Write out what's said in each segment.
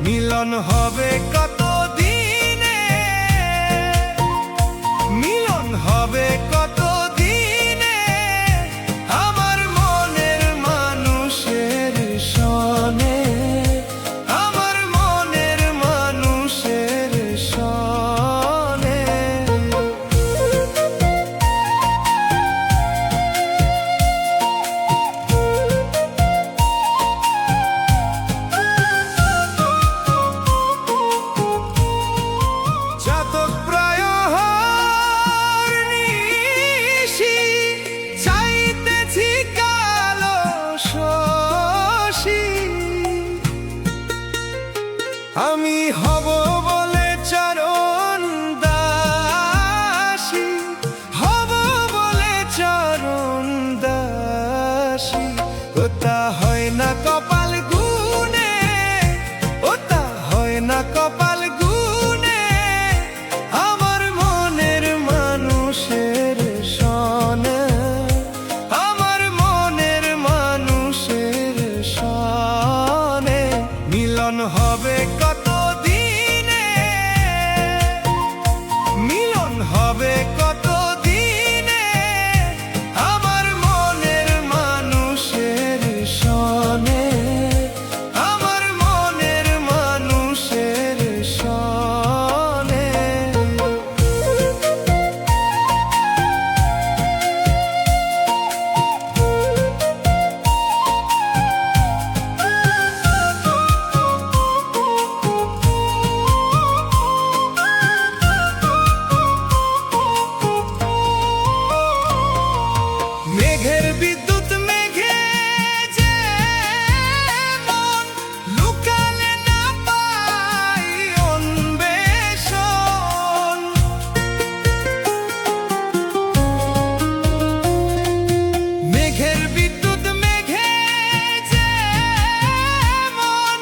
মিলন হবে কত দিনে, মিলন হবে কত দিনে, আমার মনের মানুষের সনে, আমার মনের মানুষের সনে। চাতক প্রায় হরনিশি চাইতেছি কালো শশী, আমি হব বলে চরণ দাসী, হব বলে চরণ দাসী। ওটা হয় না কপাল গুনে, ওটা হয় না কপাল গুনে, আমার মনের মানুষের সনে, আমার মনের মানুষের সনে। মিলন হবে কত দিনে, মিলন হবে কত দিনে, আমার মনের মানুষের সনে, আমার মনের মানুষের সনে। মেঘের বিদ্যুৎ মেঘে যেমন লুকালে না পাই অন্বেষণ, মেঘের বিদ্যুৎ মেঘে যেমন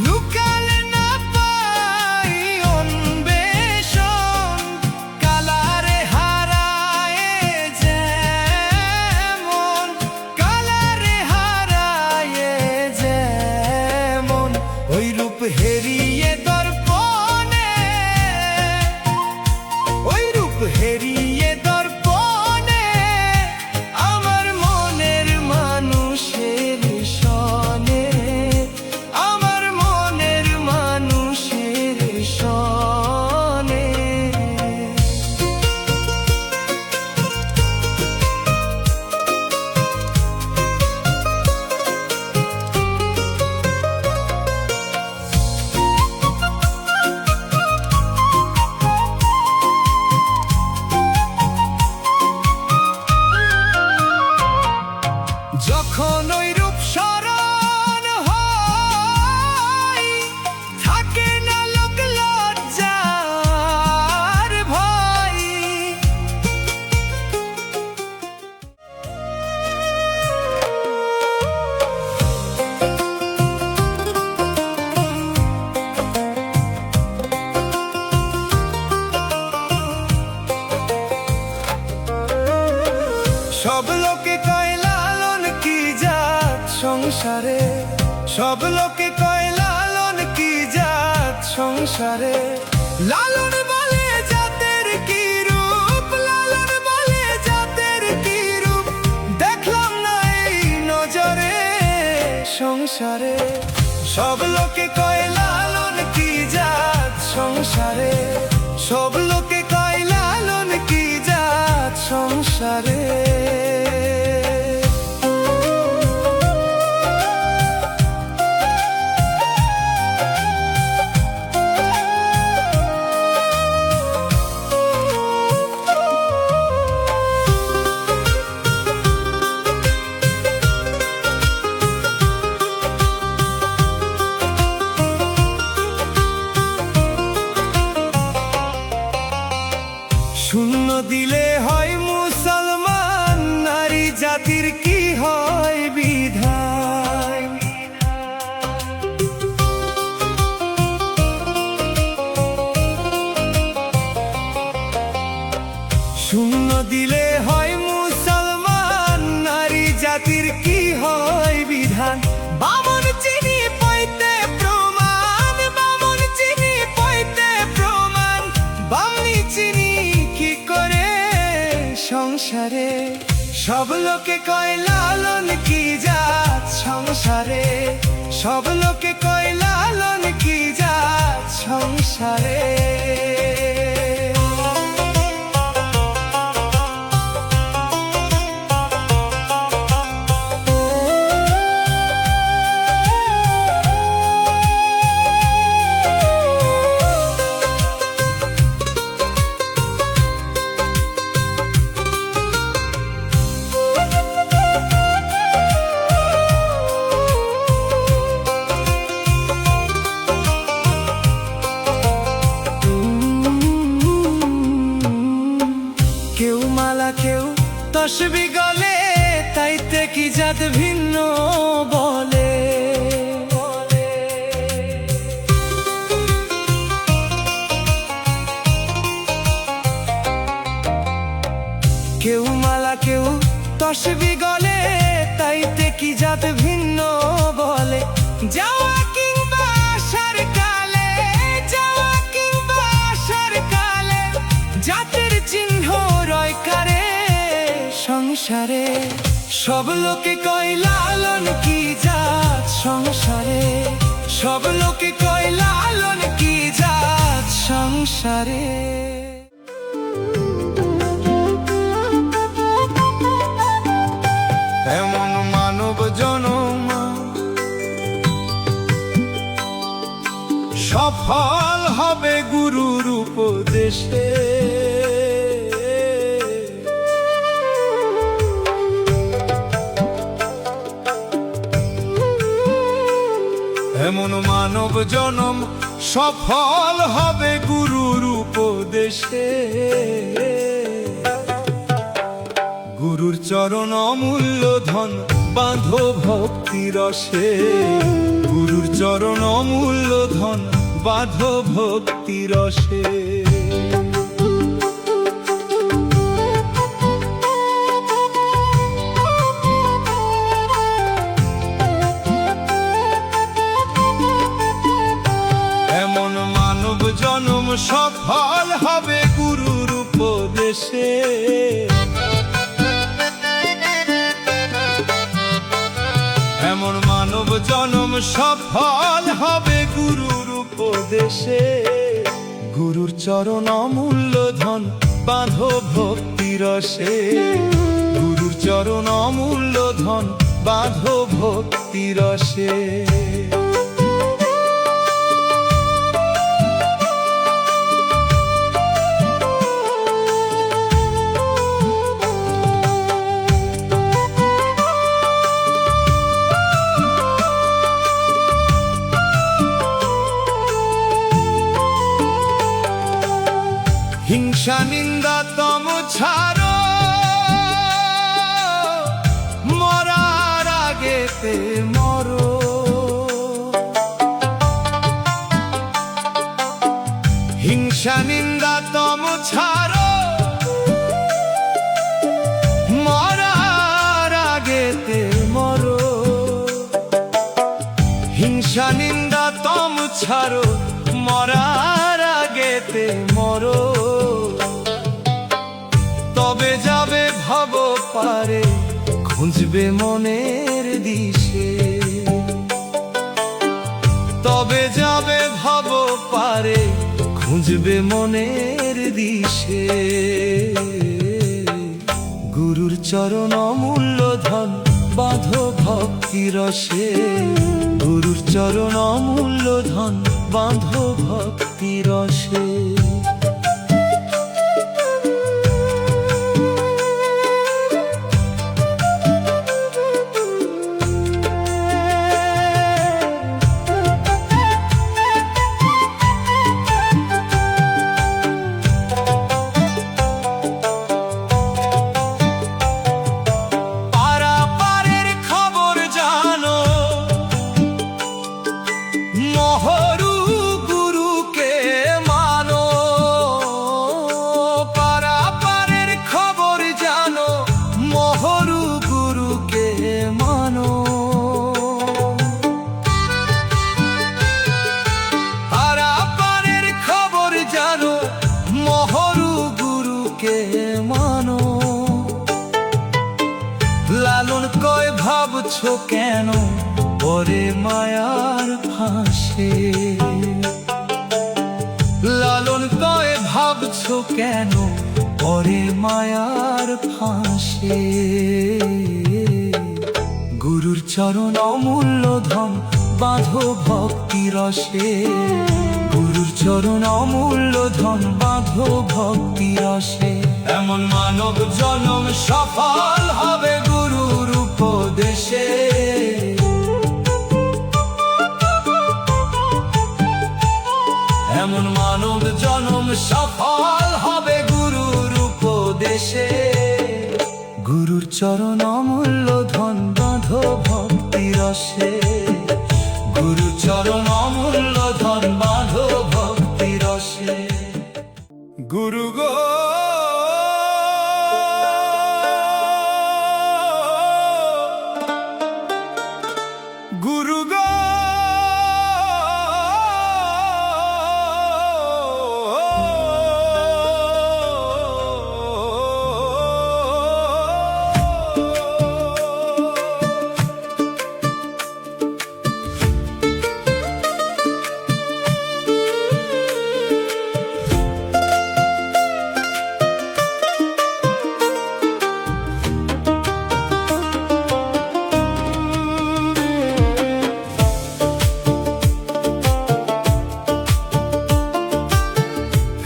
লুকালে না পাই অন্বেষণ, কালারে হারায় যেমন, কালারে হারায় যেমন, ওই রূপ হেরিয়ে দর্পণে, ওই রূপ হেরিয়ে দর্পণে, আমার মনের মানুষের সনে, আমার মনের মানুষের সনে। যখন ওই রূপ স্মরণ হয়, থাকে না লোক লজ্জার ভয়। সব লোকে কয় লালন কি জাত সংসারে, সব লোকে কয় লালন কি জাত সংসারে, লালন বলে জাতের কি রূপ, লালন বলে জাতের কি রূপ, দেখলাম না এই নজরে সংসারে। সব লোকে কয় লালন কি জাত সংসারে, সব লোকে কয় লালন কি জাত সংসারে। সব লোকে কয় লালন কি জাত সংসারে, সব লোকে কয় লালন কি জাত সংসারে। কেউ মালা কেউ তসবি গলে, তাইতে কি জাত ভিন্ন বলে। কেউ মালা কেউ তসবি গলে, তাইতে কি জাত ভিন্ন বলে। যাওয়া কিংবা আসার কালে, যাওয়া কিংবা আসার কালে, জাতের চিহ্ন রয় কারে সংসারে। সব লোকে কয় লালন কি জাত সংসারে, সব লোকে কয় লালন কি জাত সংসারে। এমন মানব জনম সফল হবে গুরুর উপদেশে। এমন মানব জনম সফল হবে গুরুর উপদেশে। গুরুর চরণ অমূল্য ধন বাঁধো ভক্তি রসে, গুরুর চরণ অমূল্য ধন বাঁধো ভক্তি রসে। এমন মানব জনম সফল হবে গুরুর উপদেশে। এমন মানব জনম সফল হবে গুরুর উপদেশে। গুরুর চরণ অমূল্য ধন বাঁধো ভক্তি রসে, গুরুর চরণ অমূল্য ধন বাঁধো ভক্তি রসে। হিংসা নিন্দা তম ছাড়ো, মরার আগেতে মরো। হিংসা নিন্দা তম ছাড়ো, মরার আগেতে মরো। হিংসা নিন্দা তম ছাড়ো, মরার আগেতে মরো। তবে যাবে ভব পারে, খুঁজবে মনের দিশে। তবে যাবে ভব পারে, খুঁজবে মনের দিশে। গুরুর চরণ অমূল্য ধন বাঁধো ভক্তি রসে, গুরুর চরণ অমূল্য ধন বাঁধো ভক্তি রসে। মহরু গুরুকে মানো, কেন পরে মায়ার ফাঁসে? লালন কয়ে ভাবছো কেন পরে মায়ার ফাঁসে? গুরুর চরণ অমূল্য ধন বাঁধো ভক্তি রসে। গুরুর চরণ অমূল্য ধন বাঁধো ভক্তি রসে। এমন মানব জনম সফল হবে গুরুর উপদেশে। এমন মানব জনম সফল হবে গুরুর উপদেশে। গুরুর চরণ অমূল্য ধন বাঁধো ভক্তি রসে। গুরুর চরণ অমূল্য ধন বাঁধো ভক্তি রসে। গুরু গো গুরু গো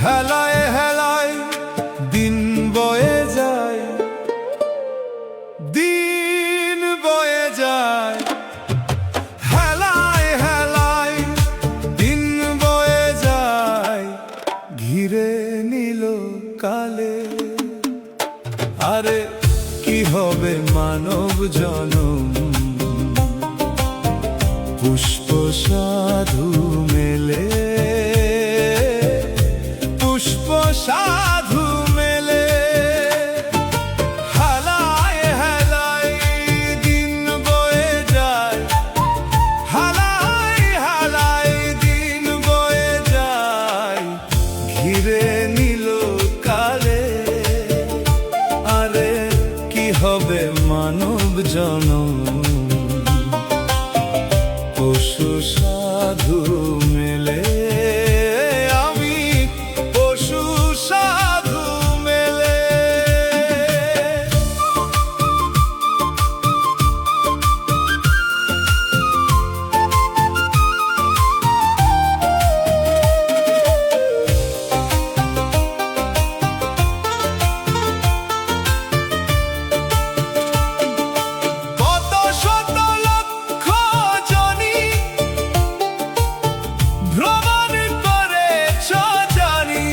হেলায় হেলায় দিন বয়ে যায়, দিন বয়ে যায়। হেলায় হেলায় দিন বয়ে যায়, ঘিরে নিল কালে। আরে কি হবে মানব জনম, পুষ্প সাধু মেলে। পুষ্প সাধু মেলে। হেলায় হেলায় দিন বয়ে যায়, হেলায় হেলায় দিন বয়ে যায়, ঘিরে নিল কালে। আরে কি হবে মানব জনম, পশু সাধু মেলে। আমি পশু সাধু মেলে। কত শত লক্ষ জনি ভ্রমণ করেছ জানি।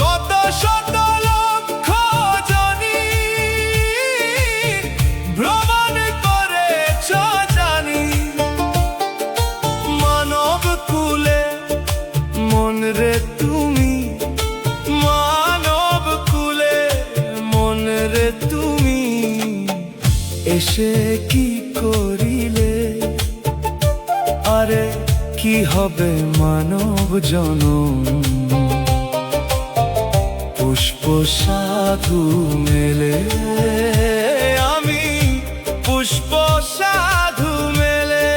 কত শত লক্ষ জনি ভ্রমণ করেছ জানি। মানব কুলে মন রে তুমি, মানব কুলে মন রে তুমি, এসে কি করিলে? আরে কি হবে মানব জনম, পুষ্প সাধু মেলে। আমি পুষ্প সাধু মেলে।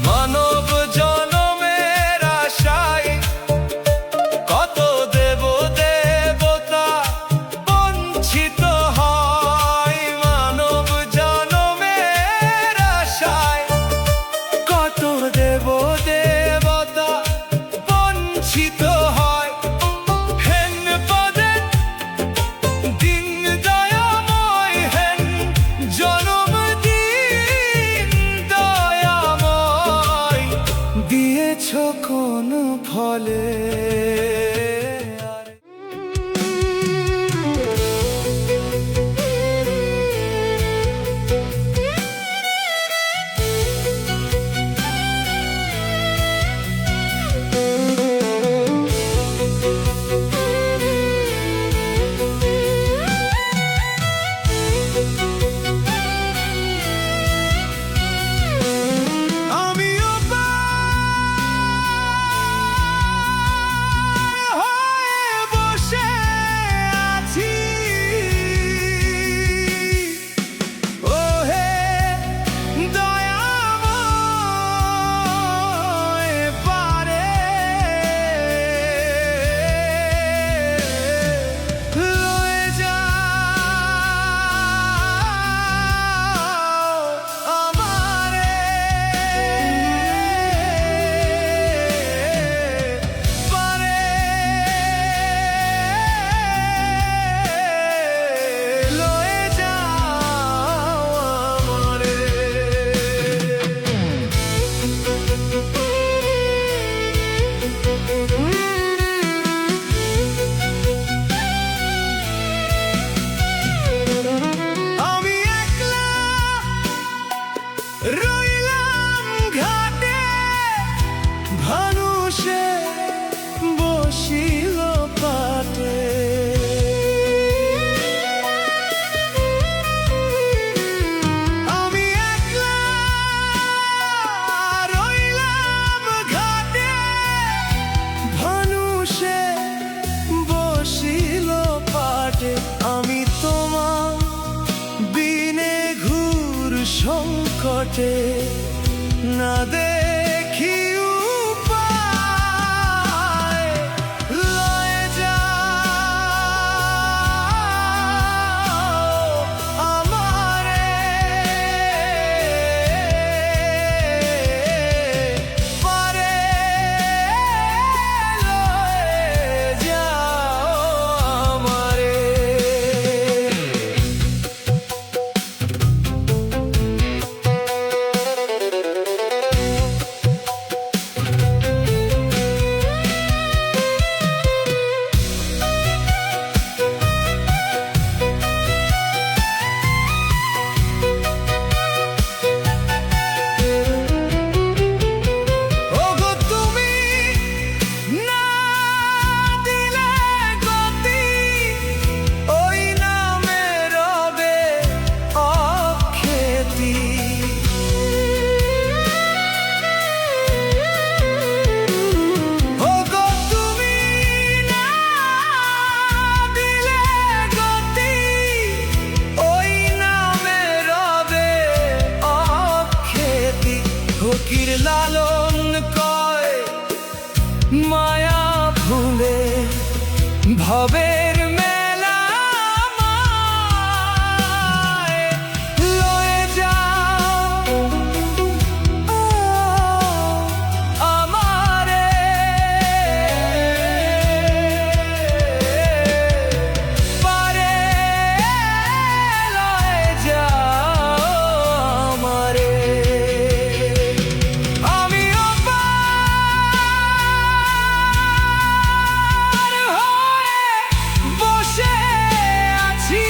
মানব জনমের আশায় কত দেব দেবতা বঞ্চিত হয়। মানব জনমের আশায় কত দেব দেবতা বঞ্চিত হয়। হেন পদে দিন দয়াময়, হেন জনম দিন দয়াময়, দিয়েছ কোন ফলে? আমি একলা রইলাম ঘাটে, ভানুষে বসিল পাটে। আমি একলা রইলাম ঘাটে, ভানুষে বসিল পাটে। আমি তোমার বিনে ঘুর সংকটে, না দেখি উপায়, লয়ে যাও আমারে, পারে লয়ে যাও আমারে। ওগো তুমি না দিলে গতি, ওই নামে রবে অখ্যাতি। ওগো তুমি না দিলে গতি, ওই নামে রবে অখ্যাতি। ফকির লালন কয় মায়া ভুলে, ভবের মেলা মায়, লয়ে যাও আমারে, পারে লয়ে যাও আমারে। আমিও পার হয়ে বসে আছি,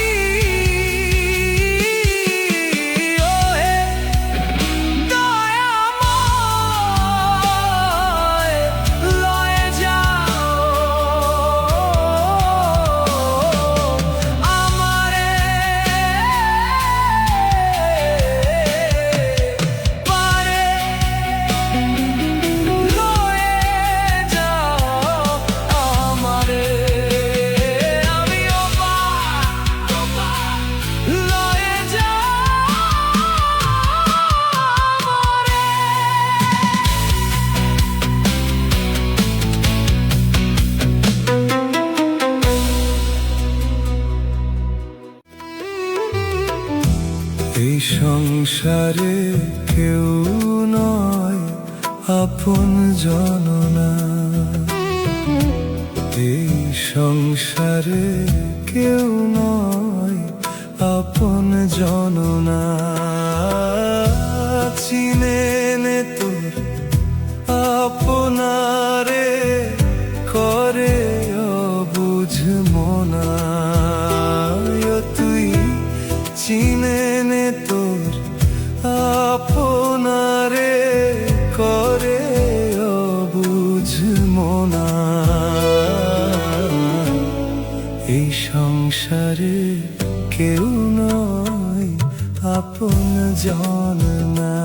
ওহে দয়াময়, লয়ে যাও আমারে, পারে লয়ে যাও আমারে। আমিও লয়ে যাও আমারে। এই সংসারে কেউ নয় আপন জননা, এই সংসারে কেউ নয় আপন জননা। চিনে নে তোর আপনারে, করে অবুঝ মনা। তুই চিনে নে তোর আপনারে, করে অবুঝ মনা। এই সংসারে কেউ নয় আপন জননা।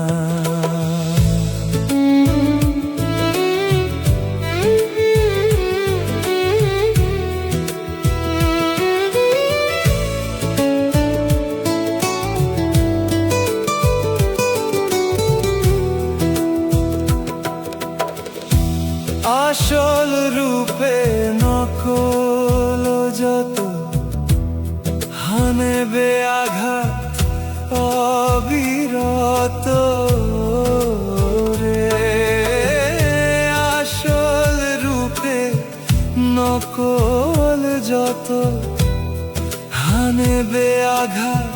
আসল রূপে নকল যত, হানেবে আঘাত অবিরত রে। আসল রূপে নকল যত, হানেবে আঘাত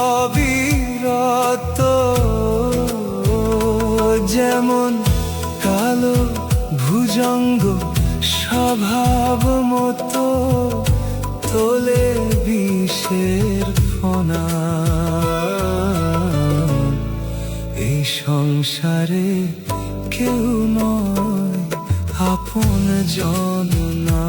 অবিরত। যেমন কালো ভুজঙ্গ স্বভাব মতো তোলে বিষের ফনা। এই সংসারে কেউ নয় আপন জন না।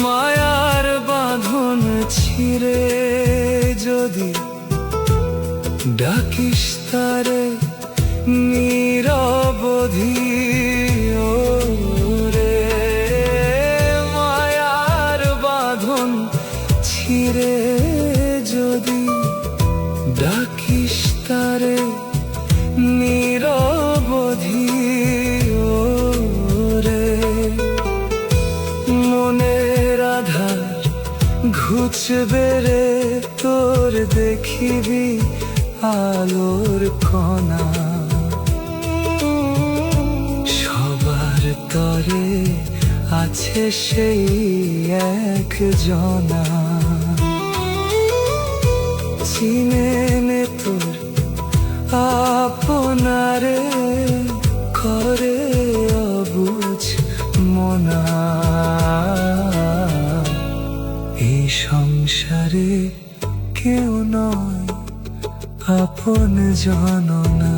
মায়ার বাঁধন ছিঁড়ে যদি ডাকিস তারে নিরবধি, ওরে মায়ার বাঁধন ছিঁড়ে যদি ডাকিস তারে নিরবধি, ওরে মনের আধার ঘুচবে রে তোর দেখিবি আলোর কণা। সবার তরে আছে সেই এক জনা, চিনে নে তোর আপনারে করে অবুঝ মনা। এই সংসারে কেউ নয় আপন জন না।